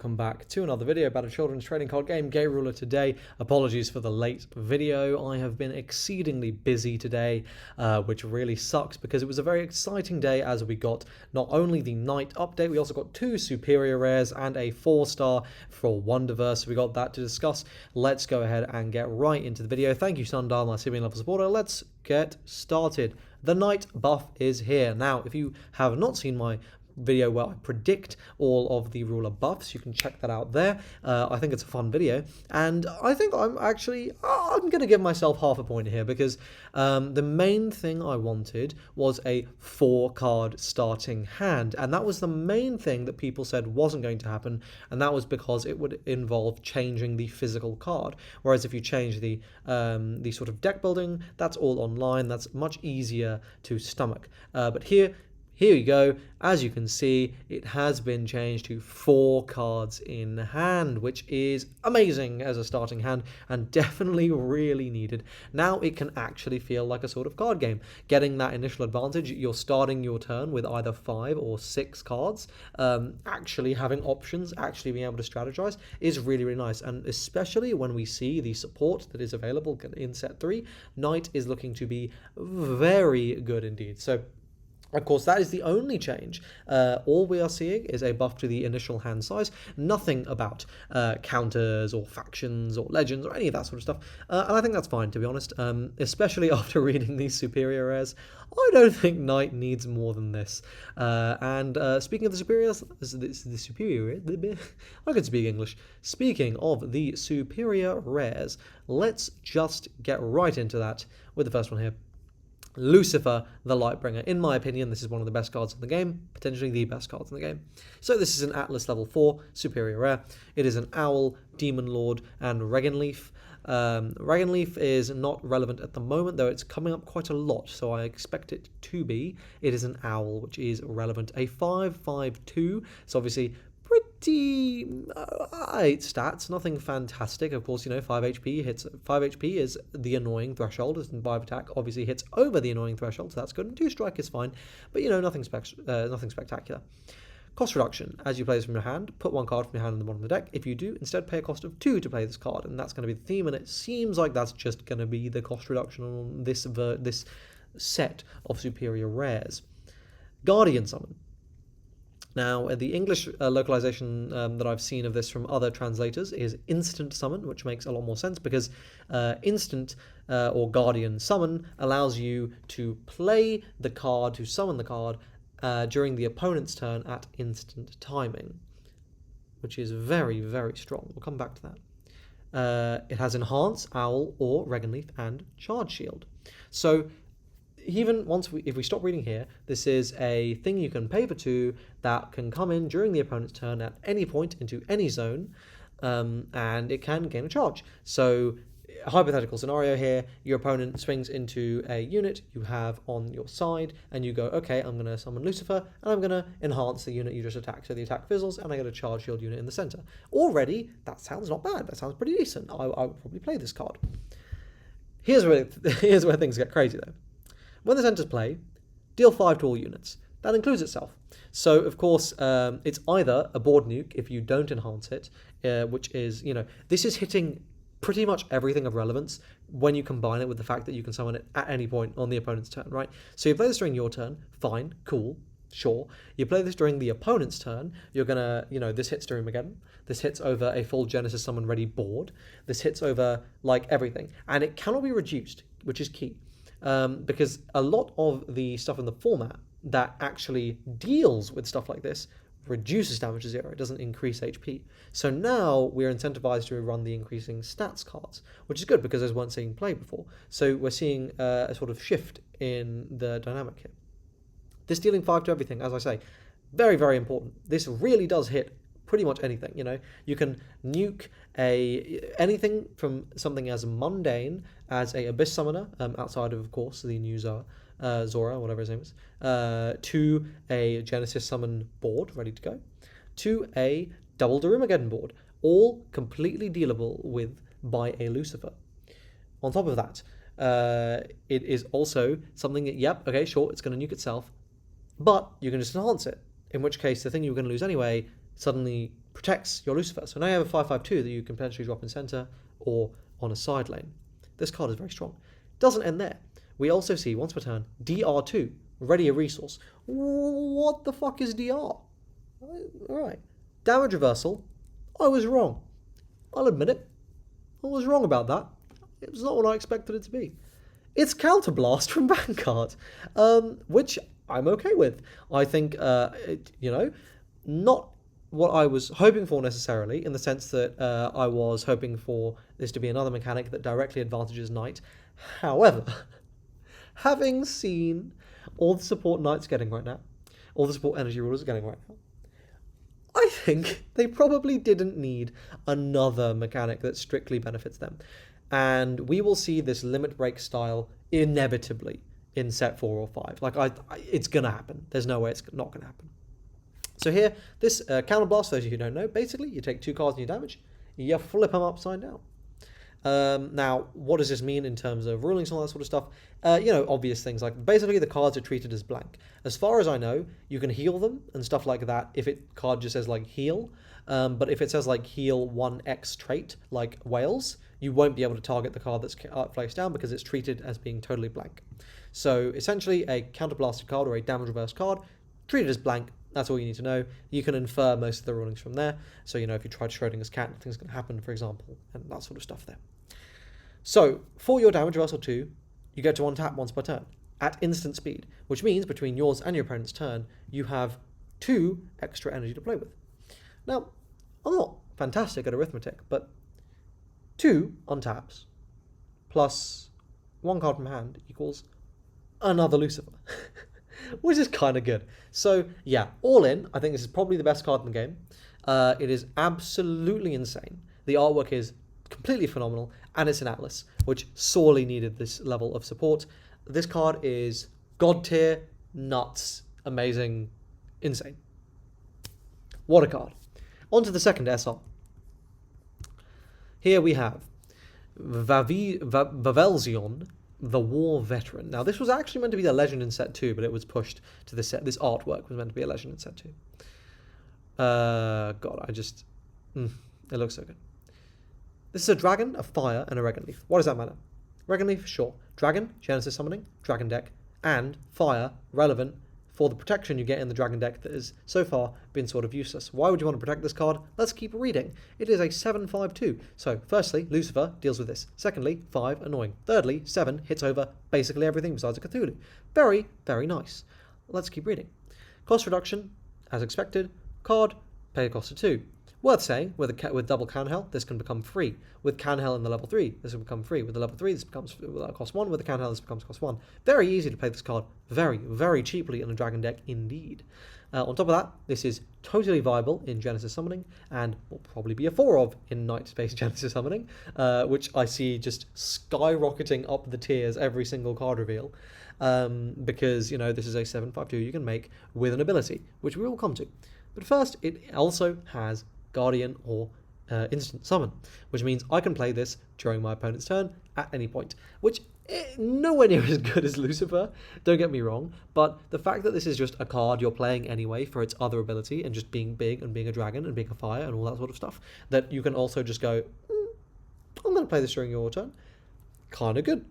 welcome back to another video about a children's trading card game, Game Ruler today. Apologies for the late video. I have been exceedingly busy today, which really sucks because it was a very exciting day as we got not only the night update, we also got 2 superior rares and a 4-star for Wonderverse. So we got that to discuss. Let's go ahead and get right into the video. Thank you, Sundial, my Simeon level supporter. Let's get started. The night buff is here. Now, if you have not seen my video where I predict all of the ruler buffs, you can check that out there. I think it's a fun video, and I think I'm going to give myself half a point here because the main thing I wanted was a 4-card starting hand, and that was the main thing that people said wasn't going to happen, and that was because it would involve changing the physical card. Whereas if you change the sort of deck building, that's all online, that's much easier to stomach. But here you go. As you can see, it has been changed to 4 cards in hand, which is amazing as a starting hand and definitely really needed. Now it can actually feel like a sort of card game. Getting that initial advantage, you're starting your turn with either 5 or 6 cards. Actually having options, actually being able to strategize is really, really nice. And especially when we see the support that is available in set 3, Knight is looking to be very good indeed. So of course, that is the only change. All we are seeing is a buff to the initial hand size. Nothing about counters or factions or legends or any of that sort of stuff. And I think that's fine, to be honest. Especially after reading these superior rares, I don't think Knight needs more than this. And speaking of the superiors, I can speak English. Speaking of the superior rares, let's just get right into that with the first one here. Lucifer, the Lightbringer. In my opinion, this is one of the best cards in the game, potentially the best cards in the game. So this is an Atlas level 4 superior rare. It is an Owl, Demon Lord, and Regenleaf. Regenleaf is not relevant at the moment, though it's coming up quite a lot, so I expect it to be. It is an Owl, which is relevant. A 5/5/2, so obviously pretty 8 stats, nothing fantastic. Of course, 5 HP hits. 5 HP is the annoying threshold, and 5 attack obviously hits over the annoying threshold, so that's good. And 2 strike is fine, but nothing spectacular. Cost reduction: as you play this from your hand, put 1 card from your hand in the bottom of the deck. If you do, instead pay a cost of 2 to play this card, and that's going to be the theme. And it seems like that's just going to be the cost reduction on this set of superior rares. Guardian Summon. Now, the English localization that I've seen of this from other translators is Instant Summon, which makes a lot more sense because Instant or Guardian Summon allows you to play the card, to summon the card during the opponent's turn at instant timing, which is very, very strong. We'll come back to that. It has Enhance, Owl, or Regenleaf, and Charge Shield. So even if we stop reading here, this is a thing you can pay for 2 that can come in during the opponent's turn at any point into any zone, and it can gain a charge. So, hypothetical scenario here, your opponent swings into a unit you have on your side, and you go, okay, I'm going to summon Lucifer, and I'm going to enhance the unit you just attacked. So the attack fizzles, and I get a charge shield unit in the center. Already, that sounds not bad. That sounds pretty decent. I would probably play this card. Here's where things get crazy, though. When this enters play, deal 5 to all units. That includes itself. So, of course, it's either a board nuke if you don't enhance it, which is, this is hitting pretty much everything of relevance when you combine it with the fact that you can summon it at any point on the opponent's turn, right? So you play this during your turn, fine, cool, sure. You play this during the opponent's turn, you're going to, this hits during Armageddon. This hits over a full Genesis Summon ready board. This hits over, everything. And it cannot be reduced, which is key. Because a lot of the stuff in the format that actually deals with stuff like this reduces damage to 0. It doesn't increase HP. So now we're incentivized to run the increasing stats cards, which is good because those weren't seeing play before. So we're seeing a sort of shift in the dynamic here. This dealing 5 to everything, as I say, very, very important. This really does hit pretty much anything. You can nuke anything from something as mundane as a Abyss Summoner, outside of course, the new Zora, whatever his name is, to a Genesis Summon board, ready to go, to a Double Darumagedon board, all completely dealable with by a Lucifer. On top of that, it is also something that, yep, okay, sure, it's going to nuke itself, but you can just enhance it, in which case the thing you were going to lose anyway suddenly protects your Lucifer. So now you have a 5/5/2 that you can potentially drop in center or on a side lane. This card is very strong. Doesn't end there. We also see, once per turn, DR2, ready a resource. What the fuck is DR? Alright. Damage reversal. I was wrong. I'll admit it. I was wrong about that. It was not what I expected it to be. It's Counterblast from Vanguard, which I'm okay with. I think, not what I was hoping for necessarily, in the sense that I was hoping for this to be another mechanic that directly advantages Knight. However, having seen all the support Knight's getting right now, all the support energy rulers are getting right now, I think they probably didn't need another mechanic that strictly benefits them. And we will see this limit break style inevitably in set 4 or 5. Like, it's going to happen. There's no way it's not going to happen. So here, this Counterblast, for those of you who don't know, basically you take 2 cards and you damage, you flip them upside down. Now, what does this mean in terms of rulings and all that sort of stuff? Obvious things like basically the cards are treated as blank. As far as I know, you can heal them and stuff like that if card just says like heal. But if it says like heal 1x trait, like Wales, you won't be able to target the card that's placed down because it's treated as being totally blank. So essentially a counterblasted card or a damage reverse card treated as blank. That's all you need to know. You can infer most of the rulings from there. So, if you tried Schrodinger's cat, nothing's going to happen, for example, and that sort of stuff there. So, for your damage reversal 2, you get to untap once per turn at instant speed, which means between yours and your opponent's turn, you have 2 extra energy to play with. Now, I'm not fantastic at arithmetic, but 2 untaps plus 1 card from hand equals another Lucifer. Which is kind of good. So, yeah, all in, I think this is probably the best card in the game. It is absolutely insane. The artwork is completely phenomenal, and it's an Atlas, which sorely needed this level of support. This card is god tier, nuts, amazing, insane. What a card. On to the second SR. Here we have Vavelzion, the War Veteran. Now, this was actually meant to be a legend in set 2, but it was pushed to this set. This artwork was meant to be a legend in set 2. It looks so good. This is a dragon, a fire, and a Regan Leaf. Why does that matter? Regan Leaf, sure. Dragon, Genesis summoning, dragon deck, and fire, relevant for the protection you get in the dragon deck that has so far been sort of useless. Why would you want to protect this card? Let's keep reading. It is a 7/5/2. So, firstly, Lucifer deals with this. Secondly, 5, annoying. Thirdly, 7 hits over basically everything besides a Cthulhu. Very, very nice. Let's keep reading. Cost reduction, as expected. Card, pay a cost of 2. Worth saying, with double Canhel, this can become free. With Canhel in the level 3, this will become free. With the level 3, this becomes cost 1. With the Canhel, this becomes cost 1. Very easy to play this card very, very cheaply in a dragon deck indeed. On top of that, this is totally viable in Genesis Summoning, and will probably be a 4 of in Night-based Genesis Summoning, which I see just skyrocketing up the tiers every single card reveal, because, this is a 7/5/2 you can make with an ability, which we will come to. But first, it also has Guardian or instant summon, which means I can play this during my opponent's turn at any point, which nowhere near as good as Lucifer, don't get me wrong, but the fact that this is just a card you're playing anyway for its other ability and just being big and being a dragon and being a fire and all that sort of stuff, that you can also just go, I'm going to play this during your turn, kind of good.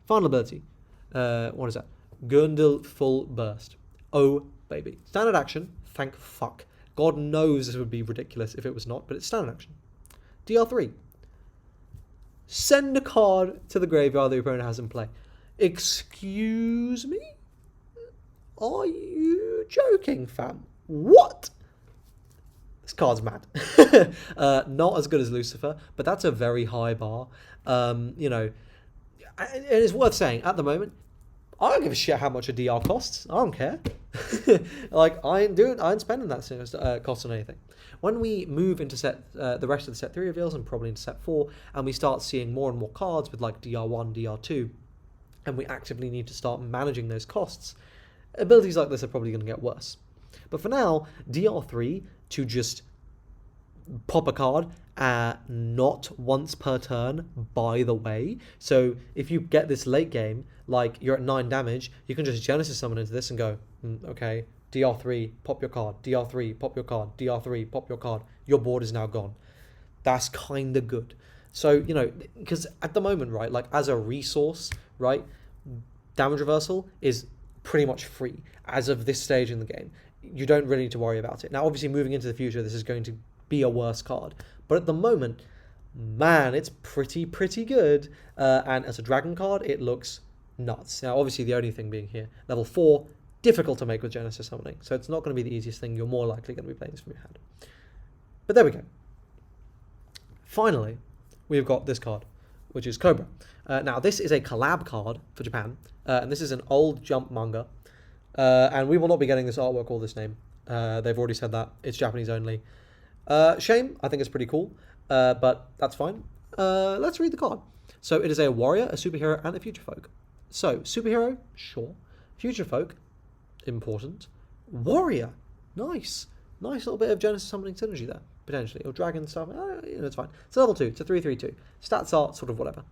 Final ability, what is that? Gurndal Full Burst. Oh, baby. Standard action, thank fuck. God knows this would be ridiculous if it was not, but it's standard action. DR3. Send a card to the graveyard that your opponent has in play. Excuse me? Are you joking, fam? What? This card's mad. Not as good as Lucifer, but that's a very high bar. And it's worth saying, at the moment, I don't give a shit how much a DR costs. I don't care. I ain't spending that cost on anything. When we move into the rest of the set 3 reveals and probably into set 4, and we start seeing more and more cards with like DR1, DR2, and we actively need to start managing those costs, abilities like this are probably going to get worse. But for now, DR3 to just pop a card not once per turn, by the way. So if you get this late game, like you're at 9 damage, you can just Genesis summon into this and go, okay, DR3, pop your card, DR3, pop your card, DR3, pop your card. Your board is now gone. That's kind of good. So, because at the moment, right, like as a resource, right, damage reversal is pretty much free as of this stage in the game. You don't really need to worry about it. Now, obviously, moving into the future, this is going to be a worse card. But at the moment, man, it's pretty good. And as a dragon card, it looks nuts. Now, obviously, the only thing being here, level 4, difficult to make with Genesis Summoning. So it's not going to be the easiest thing. You're more likely going to be playing this from your hand. But there we go. Finally, we've got this card, which is Cobra. Now, this is a collab card for Japan. And this is an old Jump manga. And we will not be getting this artwork or this name. They've already said that. It's Japanese only. Shame. I think it's pretty cool. But that's fine. Let's read the card. So it is a warrior, a superhero, and a future folk. So, superhero, sure. Future folk, important. Warrior, nice. Nice little bit of Genesis Summoning synergy there, potentially. Or dragon stuff, it's fine. It's level 2, it's a 3/3/2. Stats are sort of whatever.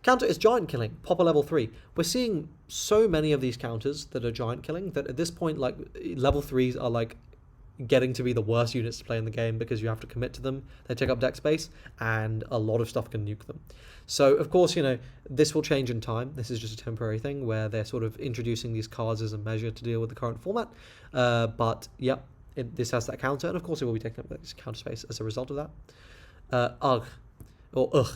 Counter is giant killing, popper level 3. We're seeing so many of these counters that are giant killing that at this point, like, level 3s are like getting to be the worst units to play in the game because you have to commit to them. They take up deck space and a lot of stuff can nuke them. So, of course, this will change in time. This is just a temporary thing where they're sort of introducing these cards as a measure to deal with the current format. But, yep, this has that counter, and of course it will be taking up this counter space as a result of that. Ugh.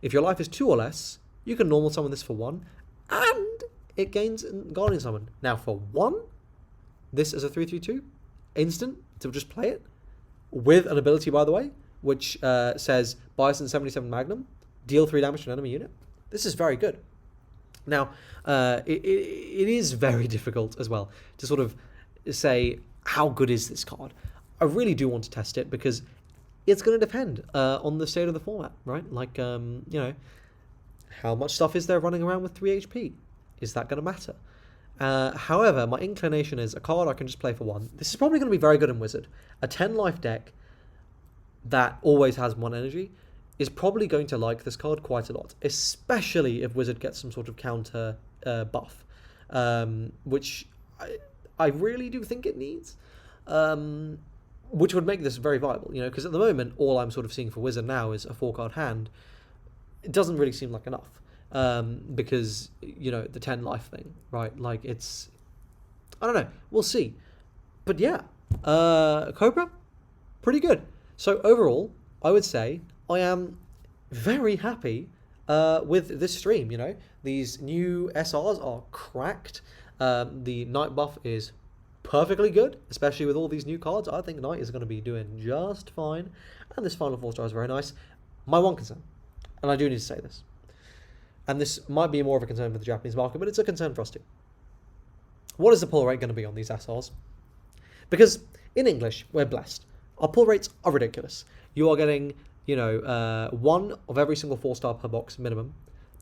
If your life is 2 or less, you can normal summon this for 1, and it gains Guardian Summon. Now, for 1, this is a 3/3/2. Instant to just play it with an ability, by the way, which says Bison 77 Magnum, deal 3 damage to an enemy unit. This is very good. Now, it is very difficult as well to sort of say how good is this card. I really do want to test it because it's going to depend on the state of the format, right? Like, how much stuff is there running around with 3 HP? Is that going to matter? However, my inclination is a card I can just play for 1. This is probably going to be very good in Wizard. A 10 life deck that always has 1 energy is probably going to like this card quite a lot, especially if Wizard gets some sort of counter buff, which I really do think it needs, which would make this very viable, because at the moment, all I'm sort of seeing for Wizard now is a 4-card hand. It doesn't really seem like enough. Because, the 10 life thing, right? Like, I don't know. We'll see. But yeah, Cobra, pretty good. So overall, I would say I am very happy with this stream, These new SRs are cracked. The Knight buff is perfectly good, especially with all these new cards. I think Knight is going to be doing just fine. And this final 4-star is very nice. My one concern, and I do need to say this, and this might be more of a concern for the Japanese market, but it's a concern for us too. What is the pull rate going to be on these SRs? Because in English, we're blessed. Our pull rates are ridiculous. You are getting, 1 of every single 4-star per box minimum,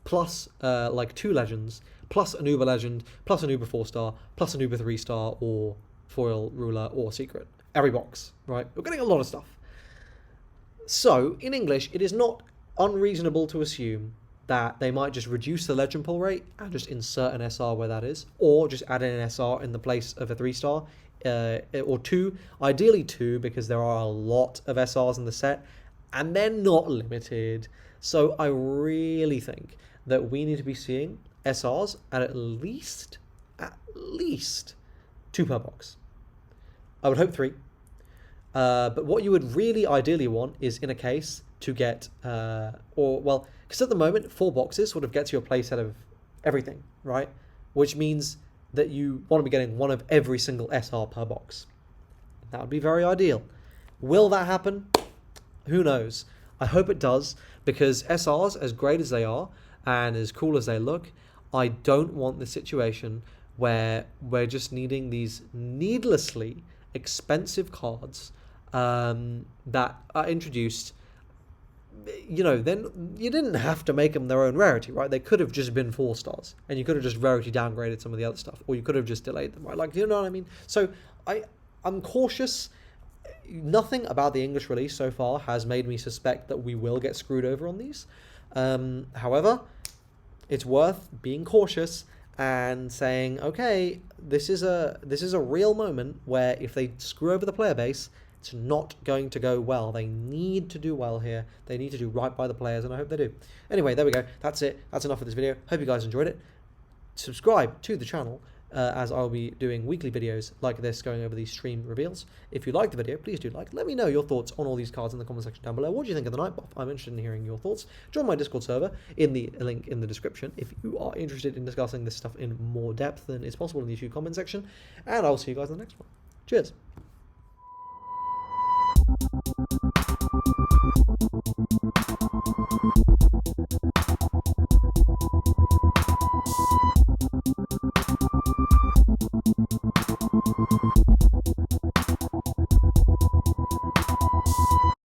plus 2 legends, plus an Uber legend, plus an Uber 4-star, plus an Uber 3-star, or foil, ruler, or secret. Every box, right? We're getting a lot of stuff. So, in English, it is not unreasonable to assume that they might just reduce the legend pull rate and just insert an SR where that is, or just add in an SR in the place of a 3-star, or 2, ideally 2, because there are a lot of SRs in the set, and they're not limited. So I really think that we need to be seeing SRs at least 2 per box. I would hope 3. But what you would really ideally want is, in a case, to get, because at the moment, 4 boxes sort of gets you a playset of everything, right? Which means that you want to be getting 1 of every single SR per box. That would be very ideal. Will that happen? Who knows? I hope it does, because SRs, as great as they are, and as cool as they look, I don't want the situation where we're just needing these needlessly expensive cards that are introduced. Then you didn't have to make them their own rarity, right? They could have just been 4-stars, and you could have just rarity downgraded some of the other stuff, or you could have just delayed them, right? Like, you know what I mean? So I'm cautious. Nothing about the English release so far has made me suspect that we will get screwed over on these. However, it's worth being cautious and saying, okay, this is a real moment where if they screw over the player base, it's not going to go well. They need to do well here. They need to do right by the players, and I hope they do. Anyway, there we go. That's it. That's enough of this video. Hope you guys enjoyed it. Subscribe to the channel, as I'll be doing weekly videos like this going over these stream reveals. If you liked the video, please do like. Let me know your thoughts on all these cards in the comment section down below. What do you think of the Night Buff? I'm interested in hearing your thoughts. Join my Discord server in the link in the description if you are interested in discussing this stuff in more depth than is possible in the YouTube comment section. And I'll see you guys in the next one. Cheers.